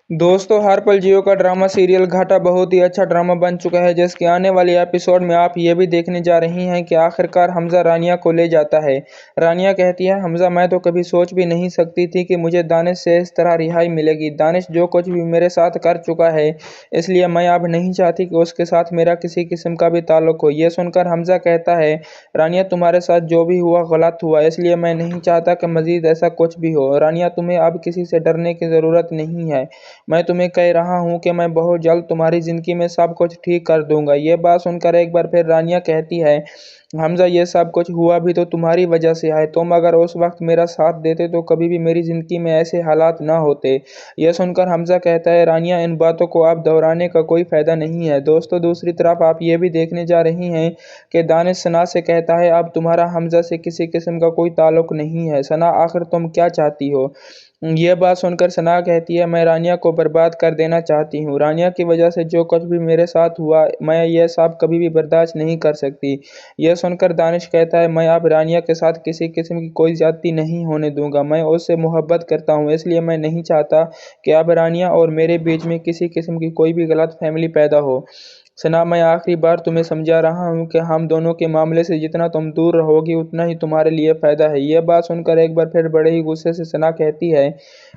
दोस्तों, हर पल जियो का ड्रामा सीरियल घाटा बहुत ही अच्छा ड्रामा बन चुका है, जिसके आने वाले एपिसोड में आप ये भी देखने जा रही हैं कि आखिरकार हमजा रानिया को ले जाता है। रानिया कहती है, हमजा मैं तो कभी सोच भी नहीं सकती थी कि मुझे दानिश से इस तरह रिहाई मिलेगी। दानिश जो कुछ भी मेरे साथ कर चुका है, इसलिए मैं अब नहीं चाहती कि उसके साथ मेरा किसी किस्म का भी ताल्लुक हो। ये सुनकर हमजा कहता है, रानिया तुम्हारे साथ जो भी हुआ गलत हुआ, इसलिए मैं नहीं चाहता कि मजीद ऐसा कुछ भी हो। रानिया तुम्हें अब किसी से डरने की ज़रूरत नहीं है। मैं तुम्हें कह रहा हूँ कि मैं बहुत जल्द तुम्हारी ज़िंदगी में सब कुछ ठीक कर दूंगा। ये बात सुनकर एक बार फिर रानिया कहती है, हमजा ये सब कुछ हुआ भी तो तुम्हारी वजह से है। तुम अगर उस वक्त मेरा साथ देते तो कभी भी मेरी ज़िंदगी में ऐसे हालात ना होते। यह सुनकर हमजा कहता है, रानिया इन बातों को आप दोहराने का कोई फ़ायदा नहीं है। दोस्तों, दूसरी तरफ आप ये भी देखने जा रही हैं कि दानिश सना से कहता है, अब तुम्हारा हमजा से किसी किस्म का कोई ताल्लुक नहीं है। सना, आखिर तुम क्या चाहती हो? यह बात सुनकर सना कहती है, मैं रानिया को बर्बाद कर देना चाहती हूँ। रानिया की वजह से जो कुछ भी मेरे साथ हुआ, मैं यह सब कभी भी बर्दाश्त नहीं कर सकती। यह सुनकर दानिश कहता है, मैं अब रानिया के साथ किसी किस्म की कोई ज्यादती नहीं होने दूंगा। मैं उससे मोहब्बत करता हूँ, इसलिए मैं नहीं चाहता कि अब रानिया और मेरे बीच में किसी किस्म की कोई भी गलत फहमी पैदा हो। सना, मैं आखिरी बार तुम्हें समझा रहा हूँ कि हम दोनों के मामले से जितना तुम दूर रहोगी उतना ही तुम्हारे लिए फ़ायदा है। यह बात सुनकर एक बार फिर बड़े ही गुस्से से सना कहती है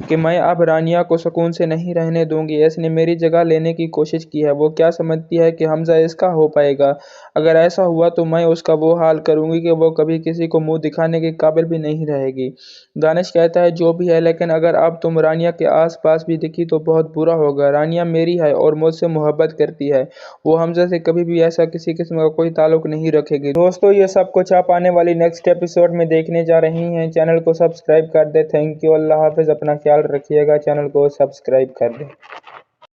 कि मैं अब रानिया को सुकून से नहीं रहने दूंगी। इसने मेरी जगह लेने की कोशिश की है। वो क्या समझती है कि हमजा इसका हो पाएगा? अगर ऐसा हुआ तो मैं उसका वो हाल करूंगी कि वो कभी किसी को मुंह दिखाने के काबिल भी नहीं रहेगी। दानिश कहता है, जो भी है, लेकिन अगर अब तुम रानिया के आस पास भी दिखी तो बहुत बुरा होगा। रानिया मेरी है और मुझसे मोहब्बत करती है। वो हमजा से कभी भी ऐसा किसी किस्म का कोई ताल्लुक नहीं रखेगी। दोस्तों, ये सब कुछ आप आने वाली नेक्स्ट एपिसोड में देखने जा रही हैं। चैनल को सब्सक्राइब कर दे। Thank you. अल्लाह हाफिज़। अपना ख्याल रखिएगा। चैनल को सब्सक्राइब कर दें।